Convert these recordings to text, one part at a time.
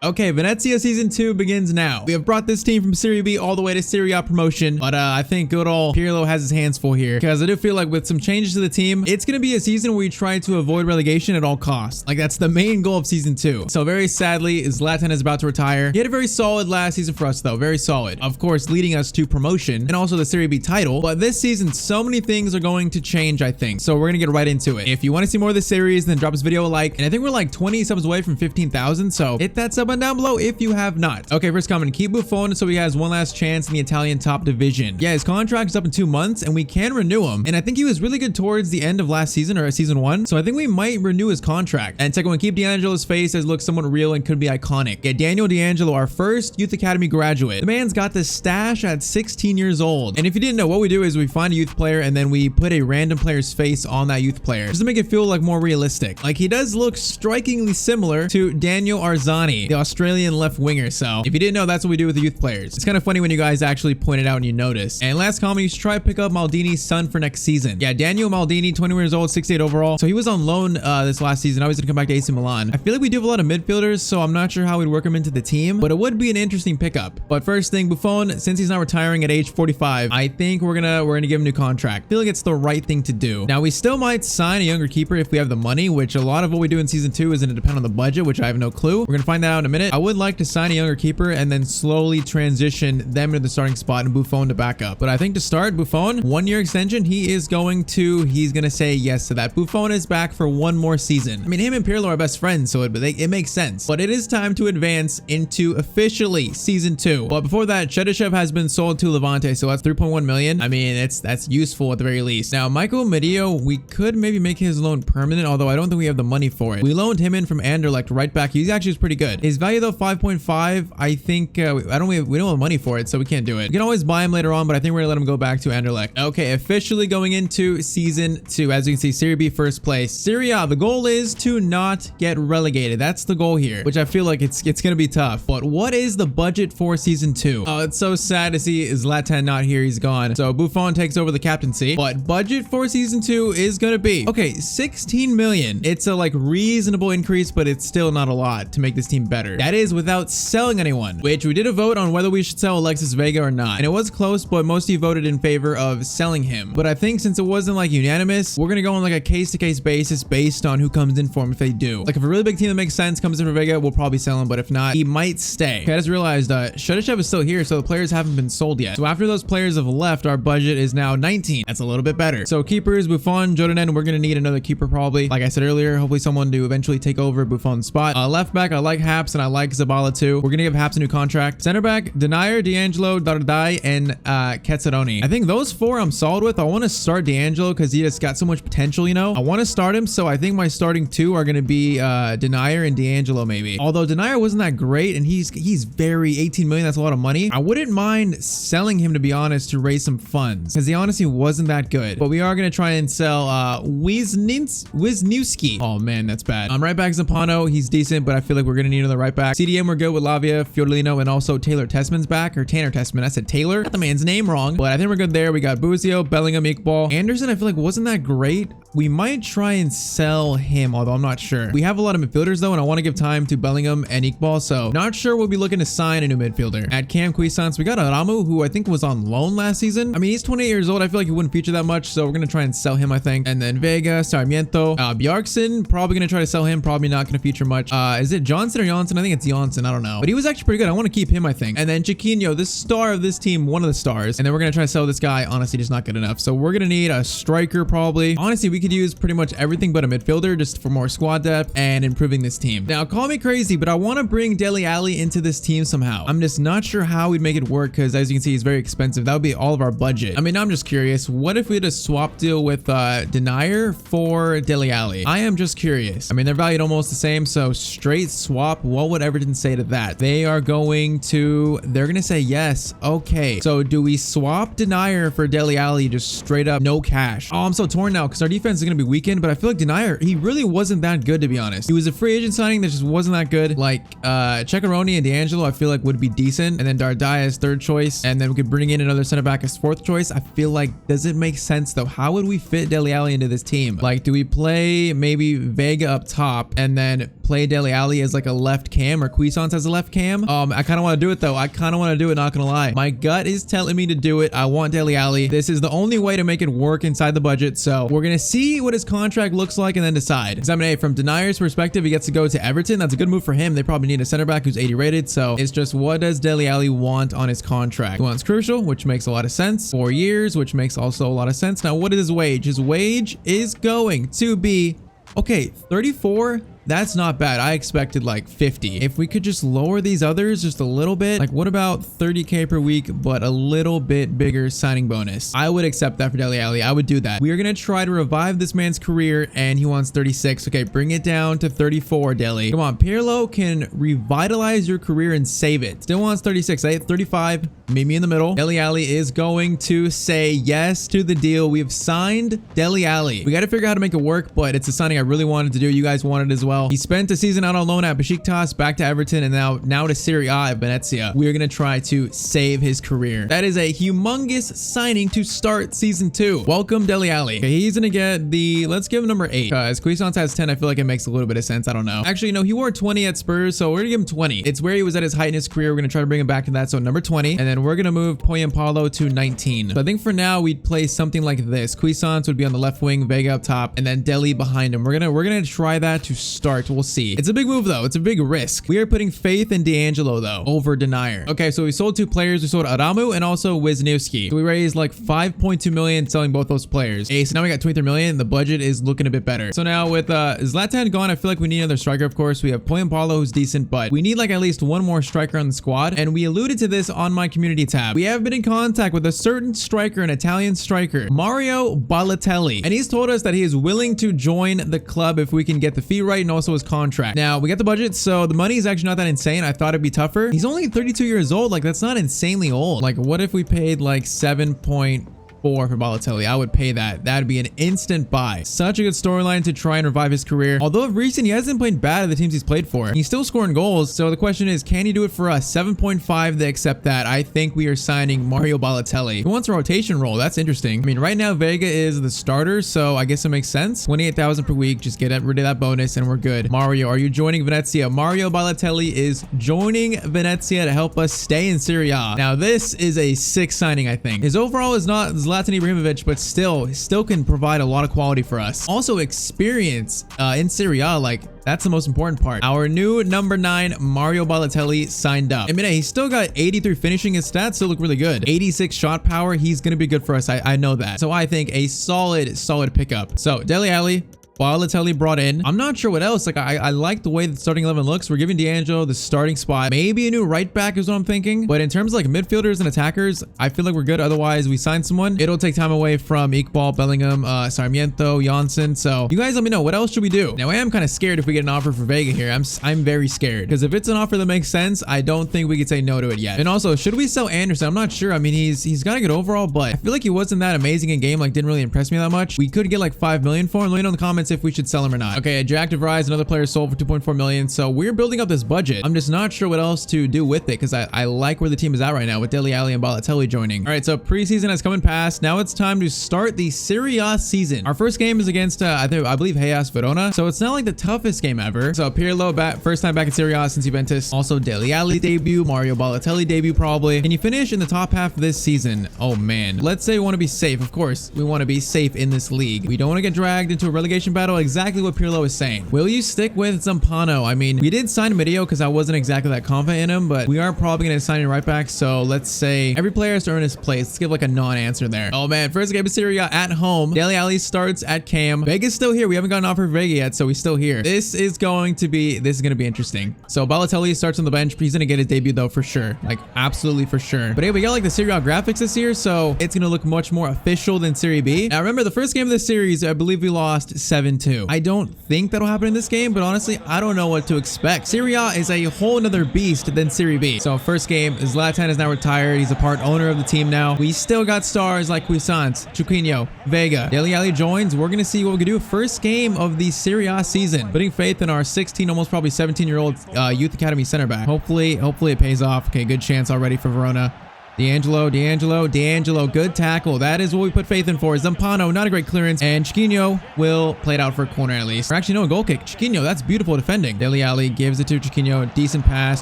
Okay, Venezia Season 2 begins now. We have brought this team from Serie B all the way to Serie A promotion, but I think good old Pirlo has his hands full here, because I do feel like with some changes to the team, it's going to be a season where we try to avoid relegation at all costs. Like, that's the main goal of Season 2. So very sadly, Zlatan is about to retire. He had a very solid last season for us, though. Very solid. Of course, leading us to promotion and also the Serie B title. But this season, so many things are going to change, I think. So we're going to get right into it. If you want to see more of this series, then drop this video a like. And I think we're like 20 subs away from 15,000. So hit that sub button down below if you have not. Okay, first comment, keep Buffon so he has one last chance in the Italian top division. Yeah, his contract is up in 2 months and we can renew him. And I think he was really good towards the end of last season or season 1. So I think we might renew his contract. And second one, keep D'Angelo's face as looks somewhat real and could be iconic. Yeah, Daniel D'Angelo, our first youth academy graduate. The man's got this stash at 16 years old. And if you didn't know, what we do is we find a youth player and then we put a random player's face on that youth player just to make it feel like more realistic. Like, he does look strikingly similar to Daniel Arzani, the Australian left winger. So if you didn't know, that's what we do with the youth players. It's kind of funny when you guys actually point it out and you notice. And last comment, you should try to pick up Maldini's son for next season. Yeah, Daniel Maldini, 20 years old, 68 overall. So he was on loan this last season. Now he's gonna come back to AC Milan. I feel like we do have a lot of midfielders, so I'm not sure how we'd work him into the team, but it would be an interesting pickup. But first thing, Buffon, since he's not retiring at age 45, I think we're gonna give him a new contract. I feel like it's the right thing to do. Now we still might sign a younger keeper if we have the money, which a lot of what we do in season 2 is gonna depend on the budget, which I have no clue. We're gonna find that out in a minute. I would like to sign a younger keeper and then slowly transition them into the starting spot and Buffon to backup. But I think to start, Buffon, 1 year extension, he's gonna say yes to that. Buffon is back for 1 more season. I mean, him and Pirlo are best friends, so it makes sense. But it is time to advance into officially season 2. But before that, Chedishev has been sold to Levante, so that's 3.1 million. I mean, that's useful at the very least. Now, Michael Medeo, we could maybe make his loan permanent, although I don't think we have the money for it. We loaned him in from Anderlecht right back. He's actually pretty good. His value though, 5.5. I think we don't have money for it, so we can't do it. We can always buy him later on, but I think we're gonna let him go back to Anderlecht. Okay, officially going into season 2. As you can see, Serie B first place. Serie A, the goal is to not get relegated. That's the goal here, which I feel like it's gonna be tough. But what is the budget for season 2? Oh, it's so sad to see Zlatan not here. He's gone. So Buffon takes over the captaincy. But budget for season 2 is gonna be, okay, 16 million. It's a like reasonable increase, but it's still not a lot to make this team better. That is without selling anyone, which we did a vote on whether we should sell Alexis Vega or not. And it was close, but most of you voted in favor of selling him. But I think since it wasn't like unanimous, we're gonna go on like a case-to-case basis based on who comes in for him if they do. Like, if a really big team that makes sense comes in for Vega, we'll probably sell him, but if not, he might stay. Okay, I just realized Chedishev is still here, so the players haven't been sold yet. So after those players have left, our budget is now 19. That's a little bit better. So keepers, Buffon, Jordan, we're gonna need another keeper probably. Like I said earlier, hopefully someone to eventually take over Buffon's spot. Left back, I like Haps and I like Zabala too. We're gonna give Haps a new contract. Center back, Denier, D'Angelo, Dardai, and Ketzeroni. I think those 4 I'm solid with. I want to start D'Angelo because he just got so much potential, you know. I want to start him, so I think my starting 2 are gonna be Denier and D'Angelo maybe. Although Denier wasn't that great, and he's very 18 million. That's a lot of money. I wouldn't mind selling him, to be honest, to raise some funds because he honestly wasn't that good. But we are gonna try and sell Wisniewski. Oh man, that's bad. Right back Zampano, he's decent, but I feel like we're gonna need another right back. CDM, we're good with Lavia, Fiorellino, and also Taylor Tessman's back, or Tanner Tessman. I said Taylor. Got the man's name wrong, but I think we're good there. We got Buzio, Bellingham, Iqbal. Anderson, I feel like wasn't that great. We might try and sell him, although I'm not sure. We have a lot of midfielders though, and I want to give time to Bellingham and Iqbal, so not sure we'll be looking to sign a new midfielder. At Cam Cuisance, we got Aramu, who I think was on loan last season. I mean, he's 28 years old. I feel like he wouldn't feature that much, so we're gonna try and sell him, I think. And then Vega, Sarmiento, Bjarkson, probably gonna try to sell him, probably not gonna feature much. Is it Johnson or Janssen? I think it's Janssen. I don't know, but he was actually pretty good. I want to keep him, I think. And then Chiquinho, this star of this team, one of the stars. And then we're gonna try to sell this guy. Honestly, just not good enough. So we're gonna need a striker probably. Honestly, we could use pretty much everything but a midfielder just for more squad depth and improving this team. Now, call me crazy, but I want to bring Dele Alli into this team somehow. I'm just not sure how we'd make it work because, as you can see, he's very expensive. That would be all of our budget. I mean, I'm just curious. What if we had a swap deal with Denier for Dele Alli? I am just curious. I mean, they're valued almost the same, so straight swap. What would Everton say to that? They're going to say yes. Okay, so do we swap Denier for Dele Alli just straight up no cash? Oh, I'm so torn now because our defense is going to be weakened, but I feel like Denier, he really wasn't that good, to be honest. He was a free agent signing that just wasn't that good. Like Ceccaroni and D'Angelo, I feel like would be decent, and then Dardai as 3rd choice, and then we could bring in another center back as 4th choice. I feel like, does it make sense though? How would we fit Dele Alli into this team? Like, do we play maybe Vega up top and then play Dele Alli as like a left cam or Cuisance as a left cam. I kind of want to do it though. I kind of want to do it, not gonna lie. My gut is telling me to do it. I want Dele Alli. This is the only way to make it work inside the budget. So we're gonna see what his contract looks like and then decide. Examine A, from Denier's perspective, he gets to go to Everton. That's a good move for him. They probably need a center back who's 80 rated. So it's just, what does Dele Alli want on his contract? He wants crucial, which makes a lot of sense. 4 years, which makes also a lot of sense. Now, what is his wage? His wage is going to be, okay, 34. That's not bad. I expected like 50. If we could just lower these others just a little bit, like what about 30K per week, but a little bit bigger signing bonus? I would accept that for Dele Alli. I would do that. We are going to try to revive this man's career and he wants 36. Okay, bring it down to 34, Dele. Come on, Pirlo can revitalize your career and save it. Still wants 36, 35, meet me in the middle. Dele Alli is going to say yes to the deal. We have signed Dele Alli. We got to figure out how to make it work, but it's a signing I really wanted to do. You guys wanted it as well. He spent a season out on loan at Besiktas, back to Everton, and now to Serie A at Venezia. We are going to try to save his career. That is a humongous signing to start season 2. Welcome, Dele Alli. Okay, he's going to get the, let's give him number 8, because Cuisance has 10. I feel like it makes a little bit of sense. I don't know. Actually, no, he wore 20 at Spurs, so we're going to give him 20. It's where he was at his height in his career. We're going to try to bring him back to that. So number 20, and then we're going to move Paulo to 19. So I think for now, we'd play something like this. Cuisance would be on the left wing, Vega up top, and then Dele behind him. We're going to try that to start. We'll see. It's a big move though. It's a big risk. We are putting faith in D'Angelo though over Denier. Okay, so we sold 2 players. We sold Adamu and also Wisniewski. So we raised like 5.2 million selling both those players. Hey, so now we got 23 million. The budget is looking a bit better. So now with Zlatan gone, I feel like we need another striker. Of course, we have Paulo who's decent, but we need like at least one more striker on the squad. And we alluded to this on my community tab. We have been in contact with a certain striker, an Italian striker, Mario Balotelli, and he's told us that he is willing to join the club if we can get the fee right and also his contract. Now we got the budget, so the money is actually not that insane. I thought it'd be tougher. He's only 32 years old. Like, that's not insanely old. Like, what if we paid like 7.4 for Balotelli? I would pay that. That'd be an instant buy. Such a good storyline to try and revive his career. Although of recent, he hasn't played bad at the teams he's played for. He's still scoring goals. So the question is, can he do it for us? 7.5, they accept that. I think we are signing Mario Balotelli. He wants a rotation role. That's interesting. I mean, right now, Vega is the starter, so I guess it makes sense. 28,000 per week. Just get rid of that bonus and we're good. Mario, are you joining Venezia? Mario Balotelli is joining Venezia to help us stay in Serie A. Now, this is a sick signing, I think. His overall is not Zlatan Ibrahimovic, but still can provide a lot of quality for us. Also, experience in Serie A, like, that's the most important part. Our new number 9, Mario Balotelli, signed up. I mean, he's still got 83 finishing. His stats still look really good. 86 shot power. He's going to be good for us. I know that. So I think a solid pickup. So Dele Alli, Balotelli brought in. I'm not sure what else. Like, I like the way the starting 11 looks. We're giving D'Angelo the starting spot. Maybe a new right back is what I'm thinking. But in terms of like midfielders and attackers, I feel like we're good. Otherwise, we sign someone. It'll take time away from Iqbal, Bellingham, Sarmiento, Janssen. So you guys let me know, what else should we do? Now, I am kind of scared if we get an offer for Vega here. I'm very scared, because if it's an offer that makes sense, I don't think we could say no to it yet. And also, should we sell Anderson? I'm not sure. I mean, he's got a good overall, but I feel like he wasn't that amazing in game. Like, didn't really impress me that much. We could get like 5 million for him. Let me know in the comments if we should sell him or not. Okay, Jack Rise, another player sold for 2.4 million. So we're building up this budget. I'm just not sure what else to do with it, because I like where the team is at right now with Dele Alli and Balotelli joining. All right, so preseason has come and passed. Now it's time to start the Serie A season. Our first game is against I believe Hellas Verona. So it's not like the toughest game ever. So Pirlo first time back in Serie A since Juventus. Also Dele Alli debut, Mario Balotelli debut probably. Can you finish in the top half of this season? Oh man. Let's say we want to be safe. Of course, we want to be safe in this league. We don't want to get dragged into a relegation battle. Exactly what Pirlo is saying. Will you stick with Zampano? I mean, we did sign Midio because I wasn't exactly that confident in him, but we are probably going to sign him right back. So let's say every player has to earn his place. Let's give like a non-answer there. Oh man, first game of Serie A at home. Dele Alli starts at Cam. Vega's still here. We haven't gotten an offer for Vega yet, so he's still here. This is going to be interesting. So Balotelli starts on the bench. He's going to get his debut though for sure. Like absolutely for sure. But hey, we got like the Serie A graphics this year, so it's going to look much more official than Serie B. Now remember, the first game of this series, I believe we lost 7-2. I don't think that'll happen in this game, but honestly, I don't know what to expect. Serie A is a whole nother beast than Serie B. So first game, Zlatan is now retired. He's a part owner of the team now. We still got stars like Cuisance, Chuquinho, Vega. Dele Alli joins. We're going to see what we can do. First game of the Serie A season. Putting faith in our 16, almost probably 17-year-old youth academy center back. Hopefully it pays off. Okay, good chance already for Verona. D'Angelo, good tackle. That is what we put faith in for. Zampano, not a great clearance. And Chiquinho will play it out for a corner at least. Or actually, no, a goal kick. Chiquinho, that's beautiful defending. Dele Alli gives it to Chiquinho. Decent pass.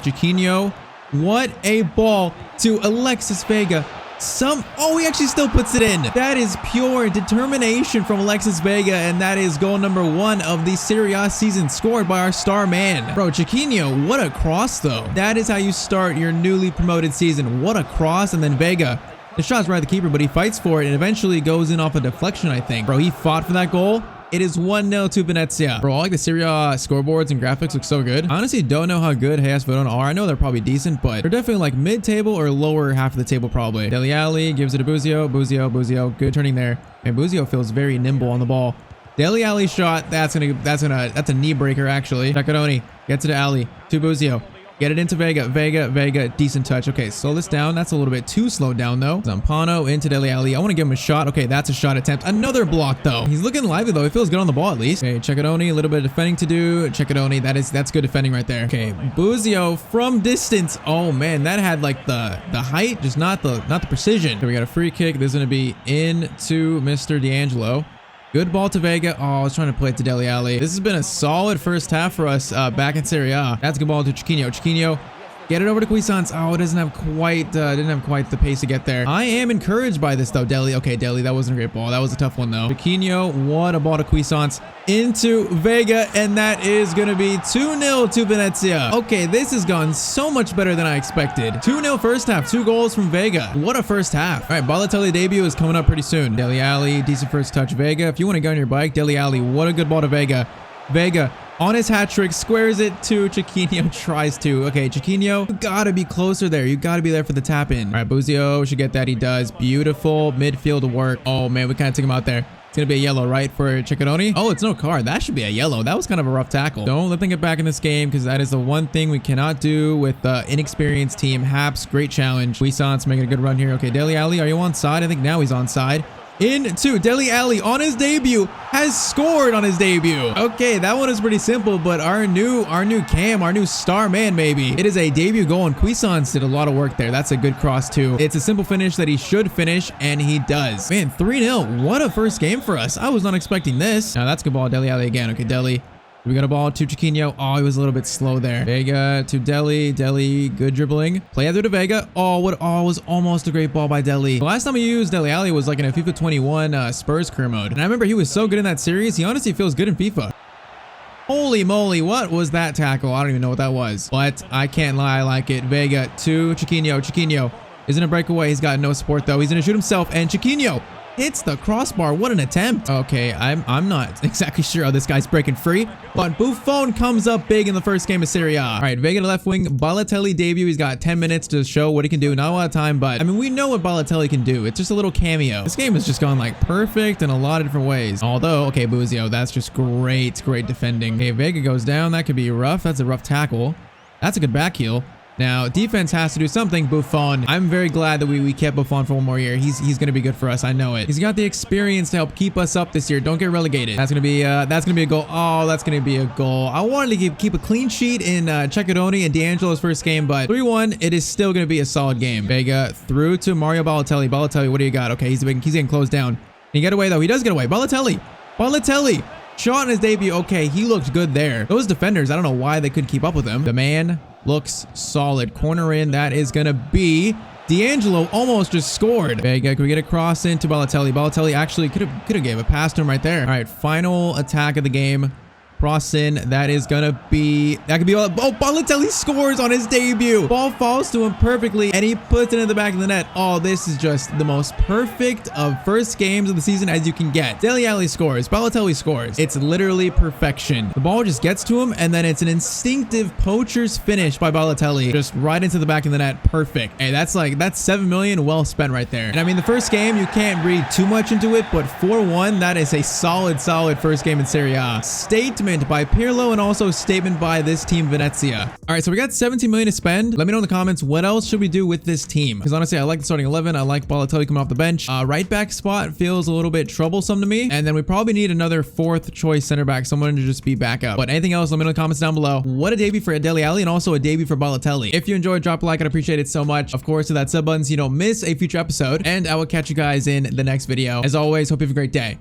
Chiquinho, what a ball to Alexis Vega. Oh, he actually still puts it in. That is pure determination from Alexis Vega, and that is goal number 1 of the Serie A season scored by our star man. Bro, Chiquinho, what a cross though. That is how you start your newly promoted season. What a cross, and then Vega. The shot's right at the keeper, but he fights for it and eventually goes in off a deflection, I think. Bro, he fought for that goal. It is 1-0 to Venezia. Bro, like the Serie A scoreboards and graphics look so good. I honestly don't know how good Hayes Verona are. I know they're probably decent, but they're definitely like mid-table or lower half of the table probably. Dele Alli gives it to Buzio. Buzio, good turning there. And Buzio feels very nimble on the ball. Dele Alli shot. That's a knee breaker actually. Giaccheroni gets it to Alli. To Buzio. Get it into Vega. Vega, decent touch. Okay, slow this down. That's a little bit too slowed down though. Zampano into Dele Alli. I want to give him a shot. Okay, that's a shot attempt. Another block though. He's looking lively though. He feels good on the ball at least. Okay, Giaccheroni, a little bit of defending to do. Giaccheroni, that's good defending right there. Okay, Buzio from distance. Oh man, that had like the height, just not the precision. Okay, we got a free kick. This is gonna be into Mr. D'Angelo. Good ball to Vega. Oh, I was trying to play it to Dele Alli. This has been a solid first half for us back in Serie A. That's a good ball to Chiquinho. Chiquinho, get it over to Cuisance. Oh, it didn't have quite the pace to get there. I am encouraged by this though, Dele. Okay, Dele, that wasn't a great ball. That was a tough one though. Chiquinho, what a ball to Cuisance into Vega, and that is gonna be 2-0 to Venezia. Okay, this has gone so much better than I expected. 2-0 first half, 2 goals from Vega. What a first half. All right, Balotelli debut is coming up pretty soon. Dele Alli, decent first touch. Vega, if you want to go on your bike, Dele Alli, what a good ball to Vega. Vega on his hat trick, squares it to Chiquinho, tries to. Okay, Chiquinho, you gotta be closer there. You gotta be there for the tap in. All right, Buzio should get that. He does. Beautiful midfield work. Oh man, we kind of took him out there. It's gonna be a yellow, right, for Giaccheroni? Oh, it's no card. That should be a yellow. That was kind of a rough tackle. Don't let them get back in this game, because that is the one thing we cannot do with the inexperienced team. Haps, great challenge. Cuisance making a good run here. Okay, Dele Alli, are you on side? I think now he's on side. Into Dele Alli on his debut, has scored on his debut. Okay, that one is pretty simple, but our new cam, our new star man maybe. It is a debut goal, and Cuisance did a lot of work there. That's a good cross too. It's a simple finish that he should finish, and he does. Man, 3-0. What a first game for us. I was not expecting this. Now that's a good ball. Dele Alli again. Okay, Dele. We got a ball to Chiquinho. Oh, he was a little bit slow there. Vega to Dele. Dele, good dribbling. Play out there to Vega. Oh, it was almost a great ball by Dele. The last time we used Dele Alli was like in a FIFA 21 Spurs career mode. And I remember he was so good in that series. He honestly feels good in FIFA. Holy moly, what was that tackle? I don't even know what that was. But I can't lie, I like it. Vega to Chiquinho. Chiquinho is in a breakaway. He's got no support though. He's going to shoot himself. And Chiquinho hits the crossbar. What an attempt. Okay, I'm not exactly sure how this guy's breaking free, but Buffon comes up big in the first game of Serie A. All right, Vega to left wing. Balotelli debut. He's got 10 minutes to show what he can do. Not a lot of time, but I mean, we know what Balotelli can do. It's just a little cameo. This game has just gone like perfect in a lot of different ways. Although, okay, Buzio, that's just great defending. Okay, Vega goes down. That could be rough. That's a rough tackle. That's a good back heel. Now, defense has to do something. Buffon. I'm very glad that we kept Buffon for one more year. He's going to be good for us. I know it. He's got the experience to help keep us up this year. Don't get relegated. That's going to be a goal. Oh, that's going to be a goal. I wanted to keep a clean sheet in Giaccheroni and D'Angelo's first game, but 3-1, it is still going to be a solid game. Vega through to Mario Balotelli. Balotelli, what do you got? Okay, he's getting closed down. Can he get away though? He does get away. Balotelli. Shot in his debut. Okay, he looked good there. Those defenders, I don't know why they couldn't keep up with him. The man looks solid. Corner in. That is going to be D'Angelo. Almost just scored. Vega, can we get a cross into Balotelli? Balotelli actually could have gave a pass to him right there. All right, final attack of the game. Cross in. That could be oh, Balotelli scores on his debut. Ball falls to him perfectly and he puts it in the back of the net. Oh, this is just the most perfect of first games of the season as you can get. Dele Alli scores. Balotelli scores. It's literally perfection. The ball just gets to him and then it's an instinctive poacher's finish by Balotelli. Just right into the back of the net. Perfect. Hey, that's 7 million well spent right there. And I mean, the first game, you can't read too much into it, but 4-1, that is a solid first game in Serie A. Statement statement by Pirlo and also a statement by this team Venezia. All right, so we got 17 million to spend. Let me know in the comments what else should we do with this team, because honestly I like the starting 11. I like Balotelli coming off the bench. Right back spot feels a little bit troublesome to me, and then we probably need another fourth choice center back, someone to just be backup. But anything else, let me know in the comments down below. What a debut for Dele Alli and also a debut for Balotelli. If you enjoyed, drop a like. I'd appreciate it so much. Of course, hit that sub button so you don't miss a future episode, and I will catch you guys in the next video. As always, hope you have a great day.